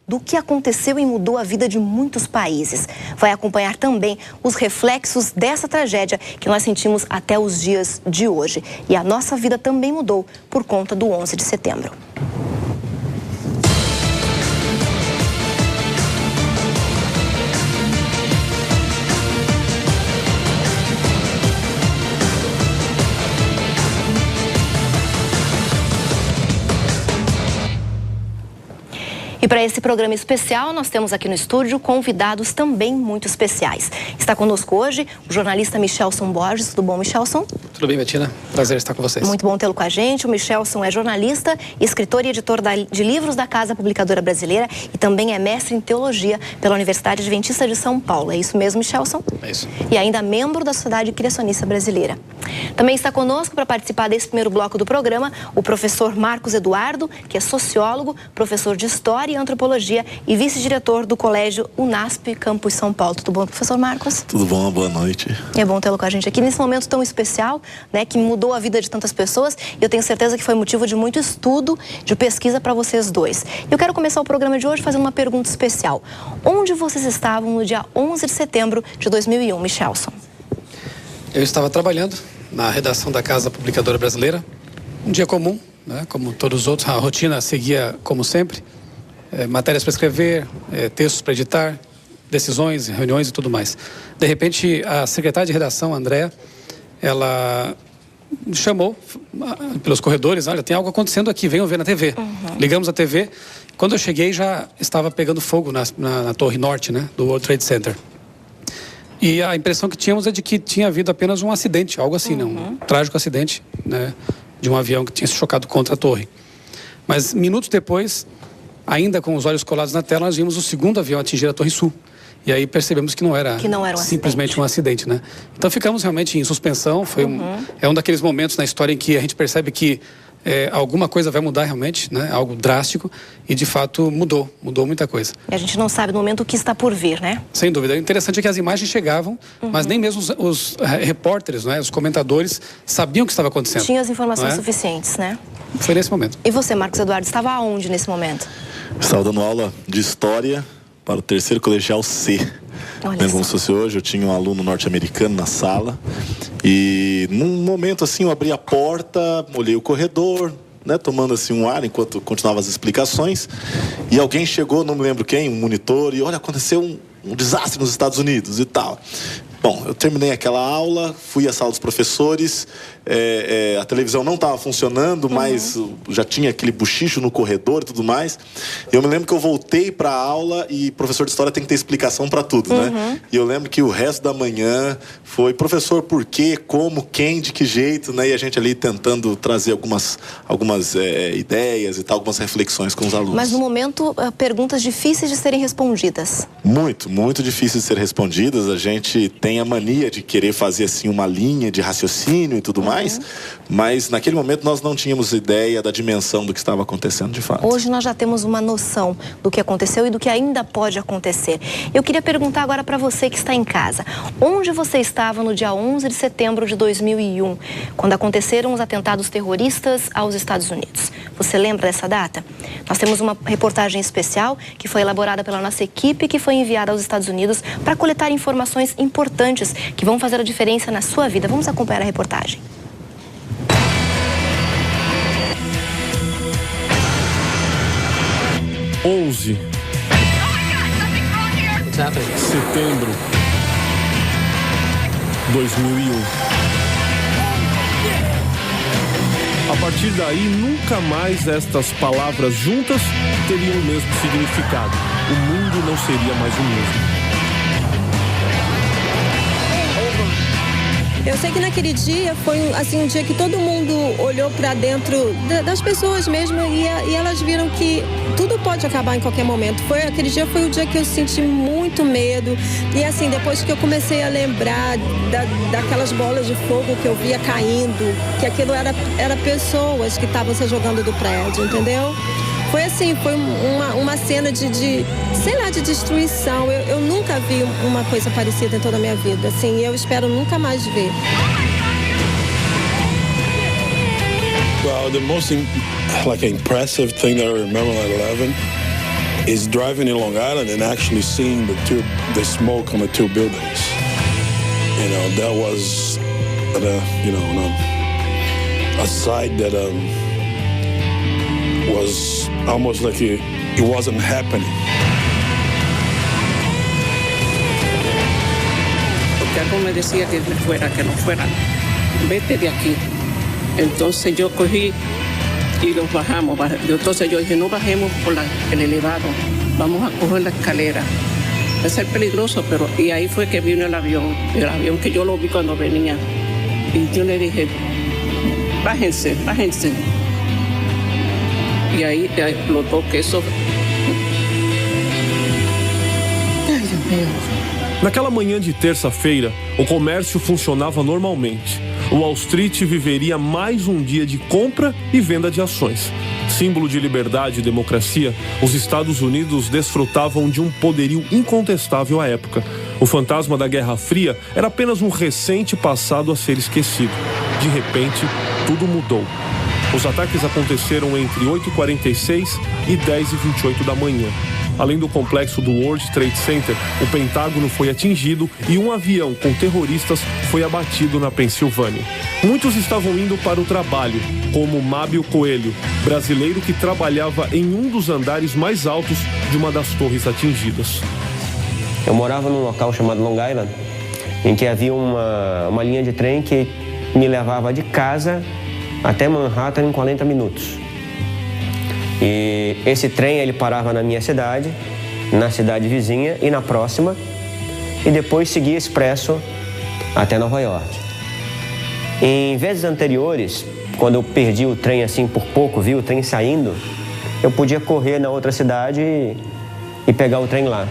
do que aconteceu e mudou a vida de muitos países. Vai acompanhar também os reflexos dessa tragédia que nós sentimos até os dias de hoje. E a nossa vida também mudou por conta do 11 de setembro. E para esse programa especial, nós temos aqui no estúdio convidados também muito especiais. Está conosco hoje o jornalista Michelson Borges. Tudo bom, Michelson? Tudo bem, Betina? Prazer estar com vocês. Muito bom tê-lo com a gente. O Michelson é jornalista, escritor e editor de livros da Casa Publicadora Brasileira e também é mestre em teologia pela Universidade Adventista de São Paulo. É isso mesmo, Michelson? É isso. E ainda membro da Sociedade Criacionista Brasileira. Também está conosco para participar desse primeiro bloco do programa o professor Marcos Eduardo, que é sociólogo, professor de História e Antropologia e vice-diretor do Colégio UNASP Campus São Paulo. Tudo bom, professor Marcos? Tudo bom, boa noite. É bom tê-lo com a gente aqui nesse momento tão especial, né, que mudou a vida de tantas pessoas. E eu tenho certeza que foi motivo de muito estudo, de pesquisa para vocês dois. Eu quero começar o programa de hoje fazendo uma pergunta especial. Onde vocês estavam no dia 11 de setembro de 2001, Michelson? Eu estava trabalhando na redação da Casa Publicadora Brasileira. Um dia comum, né, como todos os outros, a rotina seguia como sempre. Matérias para escrever, textos para editar, decisões, reuniões e tudo mais. De repente, a secretária de redação, a Andréa, ela chamou pelos corredores: olha, tem algo acontecendo aqui, venham ver na TV. Ligamos a TV. Quando eu cheguei, já estava pegando fogo na Torre Norte, né, do World Trade Center. E a impressão que tínhamos é de que tinha havido apenas um acidente, algo assim, né, um trágico acidente, né, de um avião que tinha se chocado contra a torre. Mas minutos depois, ainda com os olhos colados na tela, nós vimos o segundo avião atingir a Torre Sul. E aí percebemos que não era simplesmente um acidente, né? Então ficamos realmente em suspensão. Foi um daqueles momentos na história em que a gente percebe que alguma coisa vai mudar realmente, né? Algo drástico. E de fato mudou muita coisa. E a gente não sabe no momento o que está por vir, né? Sem dúvida. O interessante é que as imagens chegavam, mas nem mesmo os repórteres, né, os comentadores sabiam o que estava acontecendo. Tinham as informações suficientes, né? Foi nesse momento. E você, Marcos Eduardo, estava aonde nesse momento? Estava dando aula de História para o terceiro colegial C. Como se fosse hoje, eu tinha um aluno norte-americano na sala. E num momento assim, eu abri a porta, olhei o corredor, né, tomando assim um ar enquanto continuava as explicações. E alguém chegou, não me lembro quem, um monitor, e olha, aconteceu um desastre nos Estados Unidos e tal. Bom, eu terminei aquela aula, fui à sala dos professores, a televisão não estava funcionando, mas já tinha aquele buchicho no corredor e tudo mais. Eu me lembro que eu voltei para a aula e professor de história tem que ter explicação para tudo, né? E eu lembro que o resto da manhã foi: professor, por quê, como, quem, de que jeito, né? E a gente ali tentando trazer algumas ideias e tal, algumas reflexões com os alunos. Mas no momento, perguntas difíceis de serem respondidas. Muito difíceis de ser respondidas. A gente tem a mania de querer fazer assim uma linha de raciocínio e tudo mais, mas naquele momento nós não tínhamos ideia da dimensão do que estava acontecendo de fato. Hoje nós já temos uma noção do que aconteceu e do que ainda pode acontecer. Eu queria perguntar agora para você que está em casa: onde você estava no dia 11 de setembro de 2001, quando aconteceram os atentados terroristas aos Estados Unidos? Você lembra dessa data? Nós temos uma reportagem especial que foi elaborada pela nossa equipe, que foi enviada aos Estados Unidos para coletar informações importantes que vão fazer a diferença na sua vida. Vamos acompanhar a reportagem. Setembro 2001. A partir daí, nunca mais estas palavras juntas teriam o mesmo significado. O mundo não seria mais o mesmo. Eu sei que naquele dia foi assim, um dia que todo mundo olhou para dentro das pessoas mesmo e elas viram que tudo pode acabar em qualquer momento. Aquele dia foi o dia que eu senti muito medo. E assim, depois que eu comecei a lembrar daquelas bolas de fogo que eu via caindo, que aquilo era pessoas que estavam se jogando do prédio, entendeu? Foi assim, foi uma cena de destruição. Eu nunca vi uma coisa parecida em toda a minha vida. Assim, eu espero nunca mais ver. Well, the most impressive thing that I remember at 11 is driving in Long Island and actually seeing the smoke on the two buildings. You know, that was, a sight that was almost like it wasn't happening. Porque algo me decía que no fuera, vete de aquí. Entonces yo cogí y los bajamos. Entonces yo dije, no bajemos por el elevado, vamos a coger la escalera. Va a ser peligroso, pero... Y ahí fue que vino el avión que yo lo vi cuando venía. Y yo le dije, bájense. E aí explodiu que isso... Ai, Deus meu. Naquela manhã de terça-feira, o comércio funcionava normalmente. O Wall Street viveria mais um dia de compra e venda de ações. Símbolo de liberdade e democracia, os Estados Unidos desfrutavam de um poderio incontestável à época. O fantasma da Guerra Fria era apenas um recente passado a ser esquecido. De repente, tudo mudou. Os ataques aconteceram entre 8h46 e 10h28 da manhã. Além do complexo do World Trade Center, o Pentágono foi atingido e um avião com terroristas foi abatido na Pensilvânia. Muitos estavam indo para o trabalho, como Mábio Coelho, brasileiro que trabalhava em um dos andares mais altos de uma das torres atingidas. Eu morava num local chamado Long Island, em que havia uma linha de trem que me levava de casa até Manhattan em 40 minutos. E esse trem ele parava na minha cidade, na cidade vizinha e na próxima, e depois seguia expresso até Nova York. Em vezes anteriores, quando eu perdi o trem assim por pouco, vi o trem saindo, eu podia correr na outra cidade e pegar o trem lá.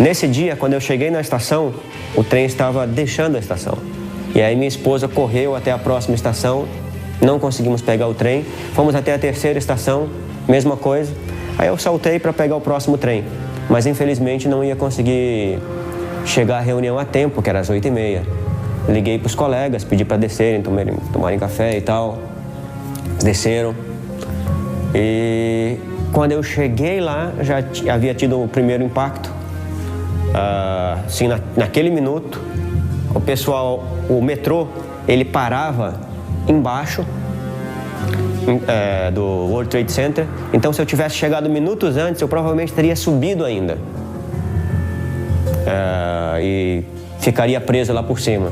Nesse dia, quando eu cheguei na estação, o trem estava deixando a estação. E aí minha esposa correu até a próxima estação, não conseguimos pegar o trem, fomos até a terceira estação, mesma coisa. Aí eu saltei para pegar o próximo trem, mas infelizmente não ia conseguir chegar à reunião a tempo, que era às 8h30. Liguei para os colegas, pedi para descerem, tomarem café e tal. Desceram. E quando eu cheguei lá, já havia tido o primeiro impacto. Assim, naquele minuto, o metrô, ele parava embaixo do World Trade Center. Então, se eu tivesse chegado minutos antes, eu provavelmente teria subido ainda e ficaria preso lá por cima,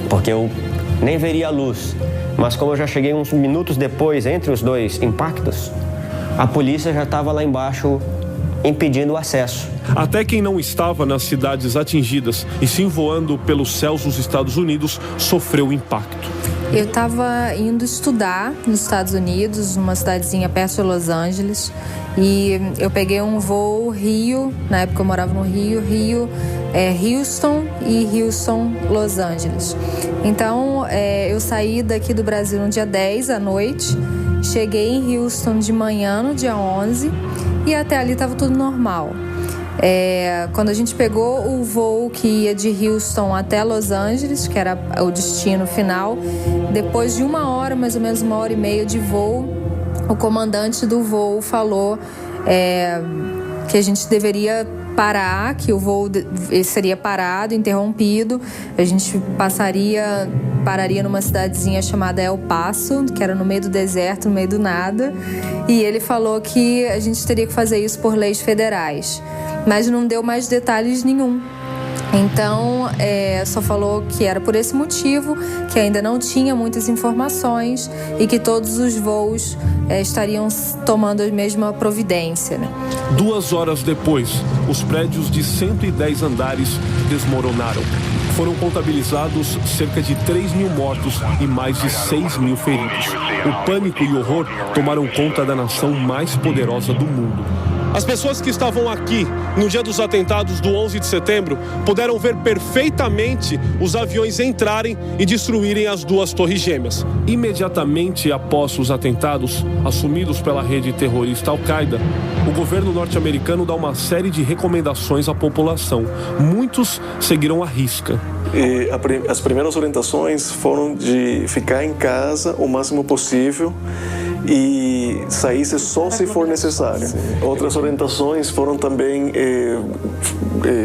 porque eu nem veria a luz. Mas como eu já cheguei uns minutos depois, entre os dois impactos, a polícia já estava lá embaixo impedindo o acesso. Até quem não estava nas cidades atingidas e sim voando pelos céus dos Estados Unidos sofreu impacto. Eu estava indo estudar nos Estados Unidos, numa cidadezinha perto de Los Angeles, e eu peguei um voo Rio, na época eu morava no Rio, Houston e Houston, Los Angeles. Então, eu saí daqui do Brasil no dia 10 à noite, cheguei em Houston de manhã no dia 11 e até ali estava tudo normal. Quando a gente pegou o voo que ia de Houston até Los Angeles, que era o destino final, depois de 1 hora, mais ou menos 1h30 de voo, o comandante do voo falou que a gente deveria parar, que o voo seria parado, interrompido, a gente pararia numa cidadezinha chamada El Paso, que era no meio do deserto, no meio do nada, e ele falou que a gente teria que fazer isso por leis federais, mas não deu mais detalhes nenhum. Então, só falou que era por esse motivo, que ainda não tinha muitas informações e que todos os voos estariam tomando a mesma providência, né? 2 horas depois, os prédios de 110 andares desmoronaram. Foram contabilizados cerca de 3.000 mortos e mais de 6.000 feridos. O pânico e o horror tomaram conta da nação mais poderosa do mundo. As pessoas que estavam aqui no dia dos atentados do 11 de setembro puderam ver perfeitamente os aviões entrarem e destruírem as 2 torres gêmeas. Imediatamente após os atentados, assumidos pela rede terrorista Al-Qaeda, o governo norte-americano dá uma série de recomendações à população. Muitos seguiram à risca. As primeiras orientações foram de ficar em casa o máximo possível e saísse só se for necessário. Outras orientações foram também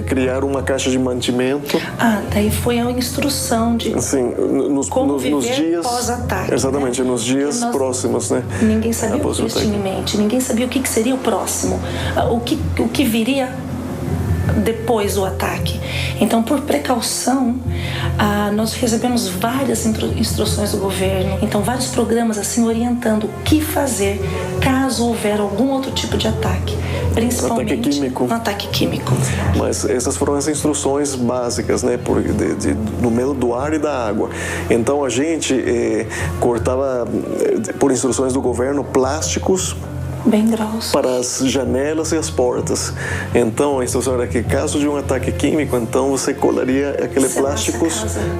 criar uma caixa de mantimento. Daí foi a instrução de nos dias pós-ataque. Exatamente, né? Nos dias próximos, né? Ninguém sabia o que eles tinham em mente, ninguém sabia o que seria o próximo, o que viria depois do ataque. Então, por precaução, nós recebemos várias instruções do governo, então vários programas assim orientando o que fazer caso houver algum outro tipo de ataque, principalmente um ataque químico. Mas essas foram as instruções básicas, né, no meio do ar e da água. Então a gente cortava, por instruções do governo, plásticos bem grossos para as janelas e as portas. Então a instrução era que caso de um ataque químico, então você colaria aquele plástico,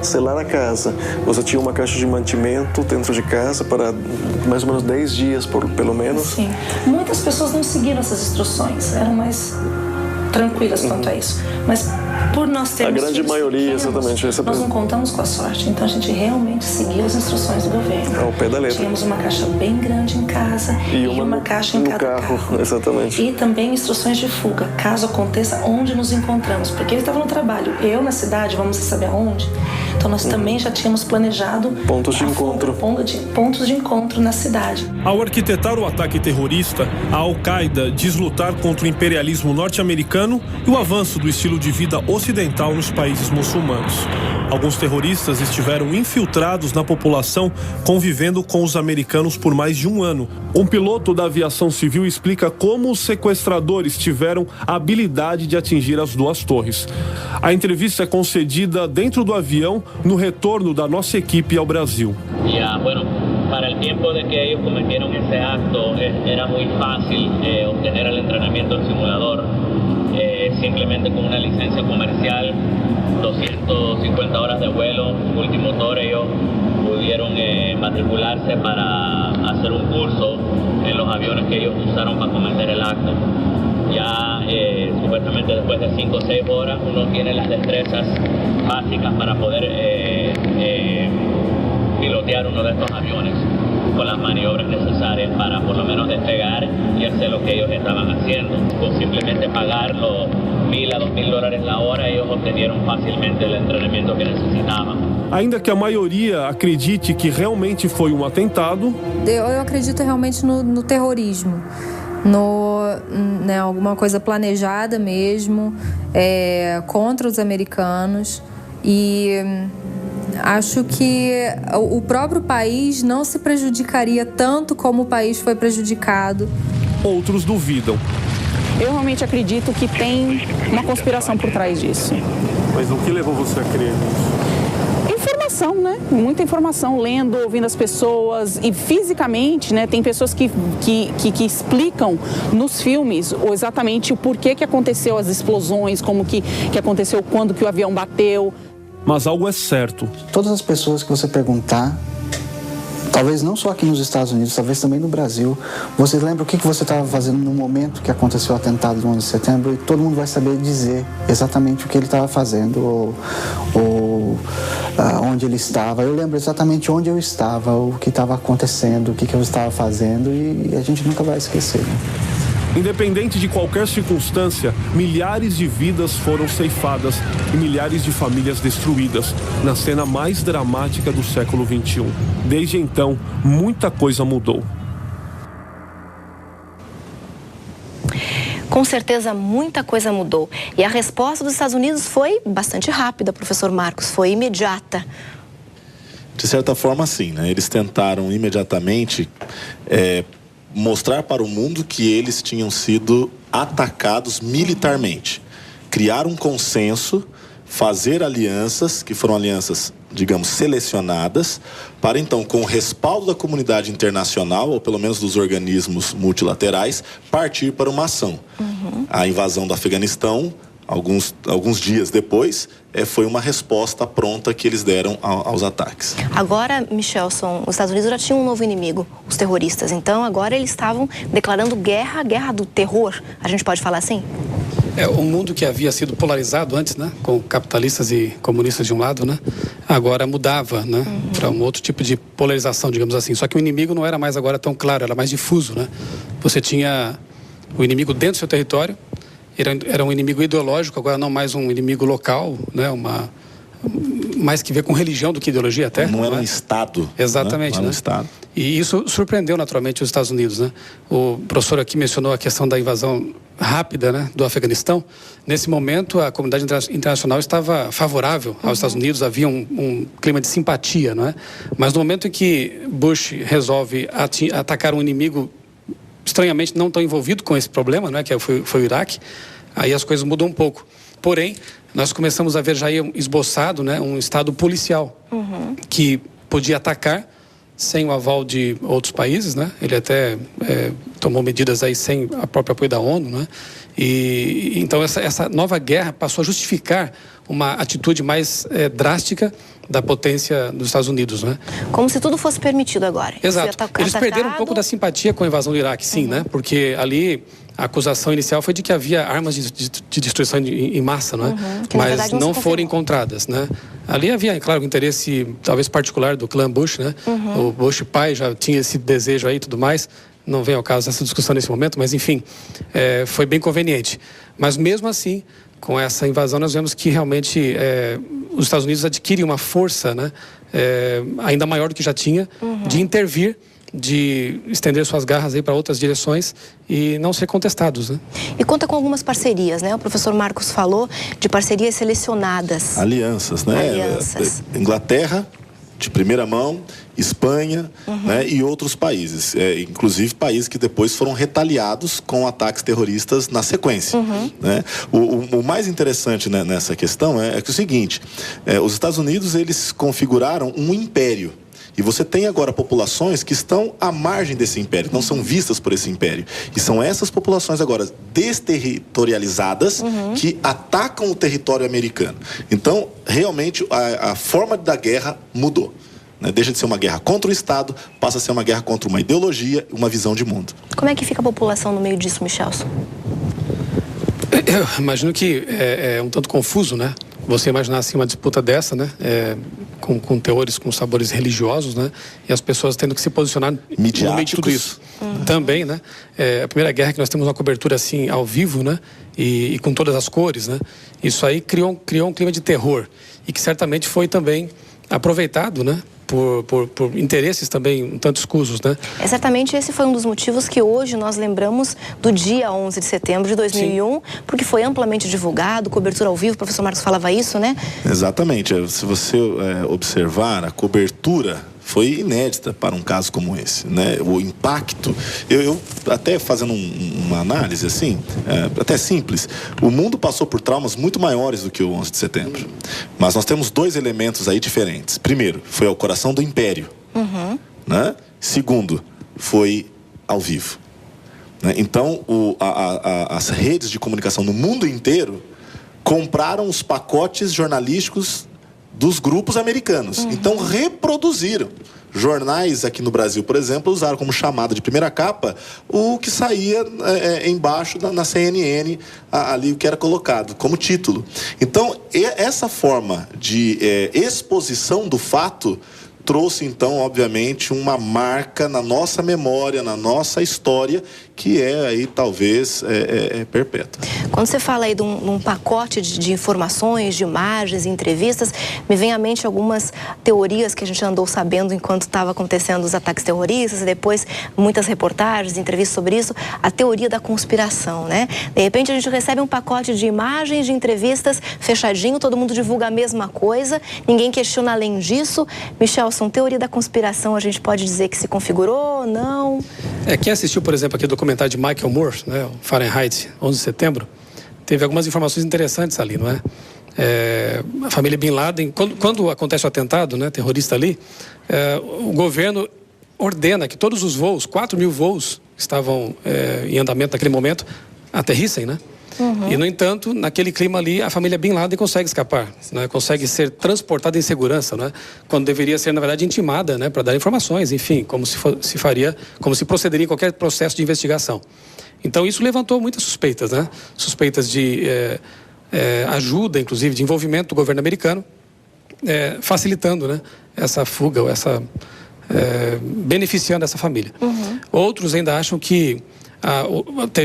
selar a casa. Você tinha uma caixa de mantimento dentro de casa para mais ou menos 10 dias, pelo menos. Sim. Muitas pessoas não seguiram essas instruções, eram mais tranquilas quanto a isso. Mas por nós termos a grande maioria, exatamente. Nós não contamos com a sorte, então a gente realmente seguiu as instruções do governo. Ao pé da letra. Tínhamos uma caixa bem grande em casa e uma caixa em cada carro. Exatamente. E também instruções de fuga, caso aconteça onde nos encontramos, porque ele estava no trabalho, eu na cidade, vamos saber aonde. Então nós também já tínhamos planejado pontos de encontro. Pontos de encontro na cidade. Ao arquitetar o ataque terrorista, a Al-Qaeda diz lutar contra o imperialismo norte-americano e o avanço do estilo de vida ocidental nos países muçulmanos. Alguns terroristas estiveram infiltrados na população, convivendo com os americanos por mais de um ano. Um piloto da aviação civil explica como os sequestradores tiveram a habilidade de atingir as duas torres. A entrevista é concedida dentro do avião, no retorno da nossa equipe ao Brasil. Para el tiempo de que ellos cometieron ese acto, era muy fácil obtener el entrenamiento del simulador. Simplemente con una licencia comercial, 250 horas de vuelo, multimotor, ellos pudieron matricularse para hacer un curso en los aviones que ellos usaron para cometer el acto. Ya supuestamente después de 5 o 6 horas uno tiene las destrezas básicas para poder pilotear uno de estos aviones con las maniobras necesarias para por lo menos despegar y hacer lo que ellos estaban haciendo. Con simplemente pagar los $1,000 a $2,000 la hora, ellos obtenieron fácilmente el entrenamiento que necesitavam. Ainda que a maioria acredite que realmente foi um atentado, eu acredito realmente no terrorismo. Alguma coisa planejada mesmo, contra os americanos, e acho que o próprio país não se prejudicaria tanto como o país foi prejudicado. Outros duvidam. Eu realmente acredito que tem uma conspiração por trás disso. Mas o que levou você a crer nisso? Informação, né? Muita informação, lendo, ouvindo as pessoas e fisicamente, né? Tem pessoas que explicam nos filmes exatamente o porquê que aconteceu as explosões, como que aconteceu, quando que o avião bateu. Mas algo é certo. Todas as pessoas que você perguntar, talvez não só aqui nos Estados Unidos, talvez também no Brasil, você lembra o que você estava fazendo no momento que aconteceu o atentado do 11 de setembro, e todo mundo vai saber dizer exatamente o que ele estava fazendo ou onde ele estava. Eu lembro exatamente onde eu estava, o que estava acontecendo, o que eu estava fazendo, e a gente nunca vai esquecer, né? Independente de qualquer circunstância, milhares de vidas foram ceifadas e milhares de famílias destruídas na cena mais dramática do século XXI. Desde então, muita coisa mudou. Com certeza, muita coisa mudou. E a resposta dos Estados Unidos foi bastante rápida, professor Marcos, foi imediata. De certa forma, sim, né? Eles tentaram imediatamente mostrar para o mundo que eles tinham sido atacados militarmente. Criar um consenso, fazer alianças, que foram alianças, digamos, selecionadas, para então, com o respaldo da comunidade internacional, ou pelo menos dos organismos multilaterais, partir para uma ação. A invasão do Afeganistão, alguns dias depois, foi uma resposta pronta que eles deram aos ataques. Agora, Michelson, os Estados Unidos já tinham um novo inimigo, os terroristas. Então, agora eles estavam declarando guerra, a guerra do terror. A gente pode falar assim? O mundo que havia sido polarizado antes, né, com capitalistas e comunistas de um lado, né, agora mudava, né, para um outro tipo de polarização, digamos assim. Só que o inimigo não era mais agora tão claro, era mais difuso, né. Você tinha o inimigo dentro do seu território, era um inimigo ideológico, agora não mais um inimigo local, né, mais que ver com religião do que ideologia até. Não era um Estado. Exatamente, né? Não era um né? Estado. E isso surpreendeu naturalmente os Estados Unidos, né? O professor aqui mencionou a questão da invasão rápida, né, do Afeganistão. Nesse momento, a comunidade internacional estava favorável aos Estados Unidos, havia um clima de simpatia, não é? Mas no momento em que Bush resolve atacar um inimigo estranhamente não tão envolvido com esse problema, não é? Que foi o Iraque, aí as coisas mudam um pouco. Porém, nós começamos a ver já aí esboçado, né, um Estado policial que podia atacar sem o aval de outros países, né? Ele até tomou medidas aí sem o próprio apoio da ONU, né? E então essa nova guerra passou a justificar uma atitude mais drástica da potência dos Estados Unidos, né? Como se tudo fosse permitido agora. Exato. Eles perderam um pouco da simpatia com a invasão do Iraque, sim, né? Porque ali a acusação inicial foi de que havia armas de destruição em massa, não é? Mas não foram encontradas, né? Ali havia, claro, um interesse talvez particular do clã Bush, né? O Bush pai já tinha esse desejo aí e tudo mais. Não vem ao caso essa discussão nesse momento, mas enfim, foi bem conveniente. Mas mesmo assim, com essa invasão, nós vemos que realmente os Estados Unidos adquirem uma força, né, ainda maior do que já tinha, de intervir, de estender suas garras aí para outras direções e não ser contestados, né? E conta com algumas parcerias, né? O professor Marcos falou de parcerias selecionadas. Alianças, né? Alianças. Inglaterra, de primeira mão, Espanha, né, e outros países, inclusive países que depois foram retaliados com ataques terroristas na sequência. Né? O mais interessante, né, nessa questão é que o seguinte, os Estados Unidos eles configuraram um império. E você tem agora populações que estão à margem desse império, não são vistas por esse império. E são essas populações agora desterritorializadas que atacam o território americano. Então, realmente, a forma da guerra mudou. Né? Deixa de ser uma guerra contra o Estado, passa a ser uma guerra contra uma ideologia, uma visão de mundo. Como é que fica a população no meio disso, Michelson? Eu imagino que é um tanto confuso, né? Você imaginar assim uma disputa dessa, né? Com teores, com sabores religiosos, né? E as pessoas tendo que se posicionar no meio de tudo isso. Também, né? A primeira guerra que nós temos uma cobertura assim ao vivo, né? E com todas as cores, né? Isso aí criou um clima de terror e que certamente foi também aproveitado, né? Por interesses também um tanto escusos, né? Exatamente, esse foi um dos motivos que hoje nós lembramos do dia 11 de setembro de 2001, Sim. porque foi amplamente divulgado, cobertura ao vivo, o professor Marcos falava isso, né? Exatamente, se você observar, a cobertura foi inédita para um caso como esse, né? O impacto, eu até fazendo uma análise assim, até simples, o mundo passou por traumas muito maiores do que o 11 de setembro, mas nós temos dois elementos aí diferentes. Primeiro, foi ao coração do império, né? Segundo, foi ao vivo, né? Então, as redes de comunicação no mundo inteiro compraram os pacotes jornalísticos dos grupos americanos. Então reproduziram. Jornais aqui no Brasil, por exemplo, usaram como chamada de primeira capa o que saía embaixo na CNN, ali o que era colocado como título. Então, essa forma de exposição do fato trouxe, então, obviamente, uma marca na nossa memória, na nossa história, que aí, talvez, perpétua. Quando você fala aí de um pacote de informações, de imagens, entrevistas, me vem à mente algumas teorias que a gente andou sabendo enquanto estava acontecendo os ataques terroristas, e depois muitas reportagens, entrevistas sobre isso, a teoria da conspiração, né? De repente, a gente recebe um pacote de imagens, de entrevistas, fechadinho, todo mundo divulga a mesma coisa, ninguém questiona além disso. Michelson, teoria da conspiração, a gente pode dizer que se configurou, não? Quem assistiu, por exemplo, aqui o documentário de Michael Moore, né, o Fahrenheit 11 de setembro, teve algumas informações interessantes ali, não é? A família Bin Laden, quando acontece o atentado, né, terrorista ali, o governo ordena que todos os voos, 4.000 voos que estavam em andamento naquele momento, aterrissem, né? E, no entanto, naquele clima ali, a família Bin Laden consegue escapar, né? Consegue ser transportada em segurança, né? Quando deveria ser, na verdade, intimada, né? Para dar informações, enfim, como se procederia em qualquer processo de investigação. Então isso levantou muitas suspeitas, né? Suspeitas de ajuda, inclusive, de envolvimento do governo americano, facilitando, né, essa fuga, ou beneficiando essa família. Outros ainda acham que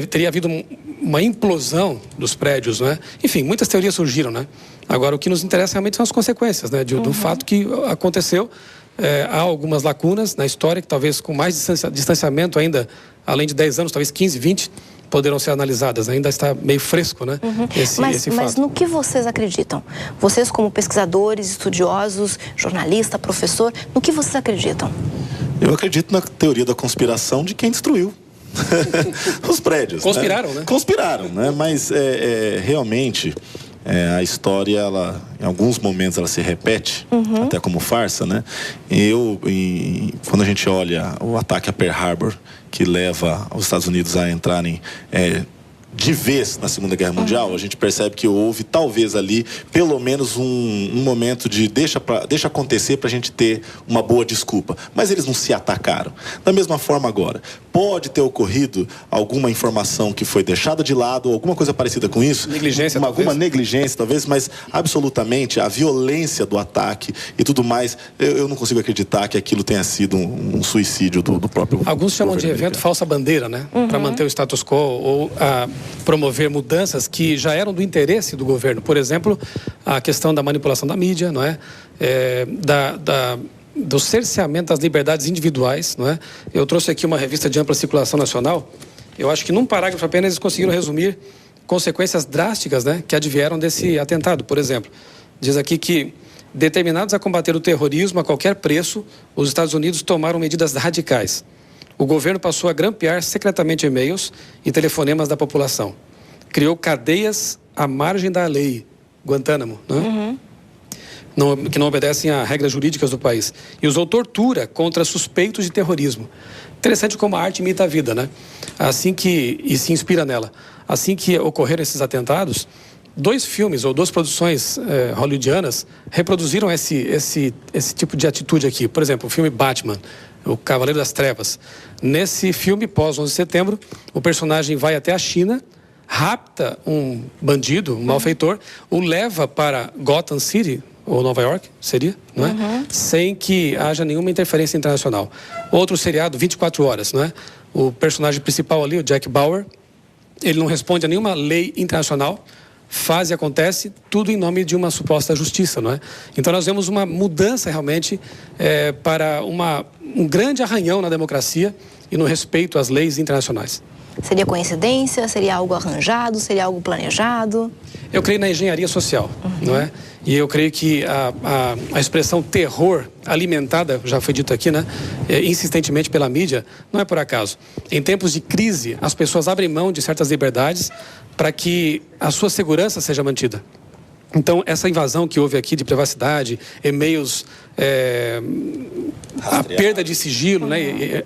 teria havido uma implosão dos prédios, né? Enfim, muitas teorias surgiram, né? Agora, o que nos interessa realmente são as consequências, né, do fato que aconteceu. Há algumas lacunas na história que talvez com mais distanciamento ainda, além de 10 anos, talvez 15, 20, poderão ser analisadas. Ainda está meio fresco, né, esse fato. Mas no que vocês acreditam? Vocês como pesquisadores, estudiosos, jornalista, professor, no que vocês acreditam? Eu acredito na teoria da conspiração de quem destruiu os prédios. Conspiraram, né? Conspiraram, né? Mas realmente... a história, em alguns momentos, ela se repete, até como farsa, né? Quando a gente olha o ataque a Pearl Harbor, que leva os Estados Unidos a entrarem de vez na Segunda Guerra Mundial, a gente percebe que houve, talvez ali, pelo menos um momento de deixa acontecer pra gente ter uma boa desculpa. Mas eles não se atacaram. Da mesma forma agora, pode ter ocorrido alguma informação que foi deixada de lado, alguma coisa parecida com isso. Negligência, alguma negligência, talvez, mas absolutamente a violência do ataque e tudo mais, eu não consigo acreditar que aquilo tenha sido um suicídio do próprio Alguns chamam de evento falsa bandeira, né? Para manter o status quo ou promover mudanças que já eram do interesse do governo. Por exemplo, a questão da manipulação da mídia, não é? Do cerceamento das liberdades individuais, não é? Eu trouxe aqui uma revista de ampla circulação nacional. Eu acho que num parágrafo apenas eles conseguiram resumir consequências drásticas, né, que advieram desse atentado. Por exemplo, diz aqui que, determinados a combater o terrorismo a qualquer preço, os Estados Unidos tomaram medidas radicais. O governo passou a grampear secretamente e-mails e telefonemas da população. Criou cadeias à margem da lei, Guantánamo, né? Que não obedecem a regras jurídicas do país. E usou tortura contra suspeitos de terrorismo. Interessante como a arte imita a vida, né? E se inspira nela. Assim que ocorreram esses atentados, 2 filmes ou 2 produções hollywoodianas reproduziram esse tipo de atitude aqui. Por exemplo, o filme Batman, o Cavaleiro das Trevas. Nesse filme, pós 11 de setembro, o personagem vai até a China, rapta um bandido, um malfeitor, o leva para Gotham City, ou Nova York, seria, não é? Sem que haja nenhuma interferência internacional. Outro seriado, 24 horas, não é? O personagem principal ali, o Jack Bauer, ele não responde a nenhuma lei internacional, faz e acontece, tudo em nome de uma suposta justiça, não é? Então nós vemos uma mudança realmente para um grande arranhão na democracia e no respeito às leis internacionais. Seria coincidência? Seria algo arranjado? Seria algo planejado? Eu creio na engenharia social, não é? E eu creio que a expressão terror alimentada, já foi dito aqui, né? Insistentemente pela mídia, não é por acaso. Em tempos de crise, as pessoas abrem mão de certas liberdades para que a sua segurança seja mantida. Então, essa invasão que houve aqui de privacidade, e-mails, a perda de sigilo, né?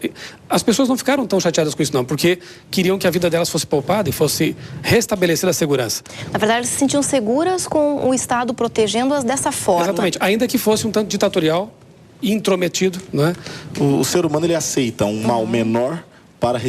As pessoas não ficaram tão chateadas com isso, não, porque queriam que a vida delas fosse poupada e fosse restabelecida a segurança. Na verdade, elas se sentiam seguras com o Estado protegendo-as dessa forma. Exatamente, ainda que fosse um tanto ditatorial e intrometido, não é? O ser humano, ele aceita um mal menor para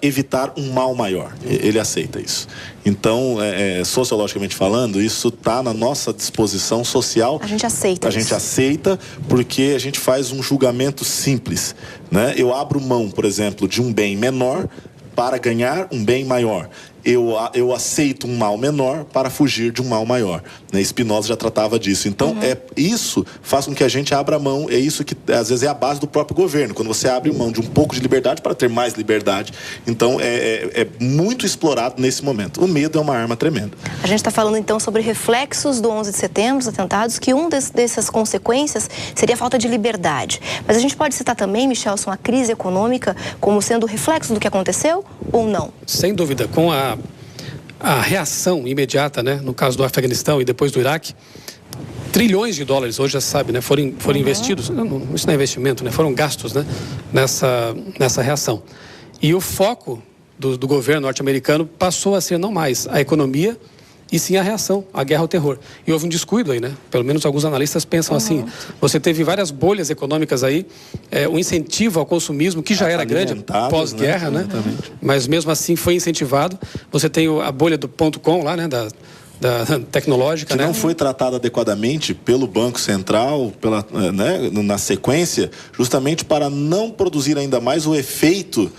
evitar um mal maior. Ele aceita isso. Então, sociologicamente falando, isso está na nossa disposição social. A gente aceita isso. A gente aceita porque a gente faz um julgamento simples, né? Eu abro mão, por exemplo, de um bem menor para ganhar um bem maior. Eu aceito um mal menor para fugir de um mal maior, né? Spinoza já tratava disso. Então, isso faz com que a gente abra mão. É isso que, às vezes, é a base do próprio governo. Quando você abre mão de um pouco de liberdade para ter mais liberdade. Então, é muito explorado nesse momento. O medo é uma arma tremenda. A gente está falando, então, sobre reflexos do 11 de setembro, os atentados, que dessas consequências seria a falta de liberdade. Mas a gente pode citar também, Michelson, a crise econômica como sendo reflexo do que aconteceu ou não? Sem dúvida. Com a reação imediata, né, no caso do Afeganistão e depois do Iraque, trilhões de dólares, hoje já se sabe, né, foram investidos, isso não é investimento, né, foram gastos, né, nessa reação. E o foco do governo norte-americano passou a ser não mais a economia e sim a reação à guerra ao terror. E houve um descuido aí, né? Pelo menos alguns analistas pensam assim. Você teve várias bolhas econômicas aí, o incentivo ao consumismo, que já era grande pós-guerra, né? Mas mesmo assim foi incentivado. Você tem a bolha do .com lá, né? Da tecnológica, que não foi tratada adequadamente pelo Banco Central, na sequência, justamente para não produzir ainda mais o efeito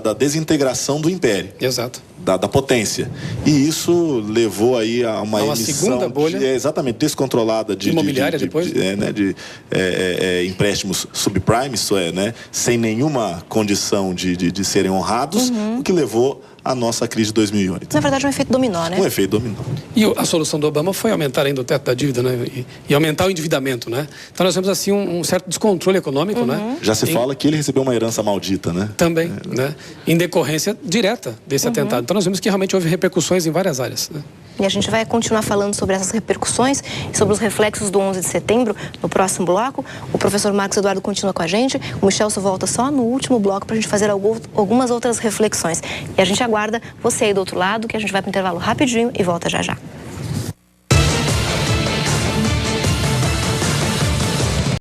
da desintegração do império. Exato. Da potência. E isso levou aí a uma emissão segunda bolha exatamente descontrolada de imobiliária depois de empréstimos subprime, isso é, né, sem nenhuma condição de serem honrados, o que levou a nossa crise de 2008. Na verdade, um efeito dominó, né? Um efeito dominó. E a solução do Obama foi aumentar ainda o teto da dívida, né? E aumentar o endividamento, né? Então nós temos assim um certo descontrole econômico, né? Já se fala que ele recebeu uma herança maldita, né? Também, né? Em decorrência direta desse atentado. Então nós vimos que realmente houve repercussões em várias áreas, né? E a gente vai continuar falando sobre essas repercussões e sobre os reflexos do 11 de setembro no próximo bloco. O professor Marcos Eduardo continua com a gente. O Michelso volta só no último bloco para a gente fazer algumas outras reflexões. E a gente aguarda você aí do outro lado, que a gente vai para o intervalo rapidinho e volta já já.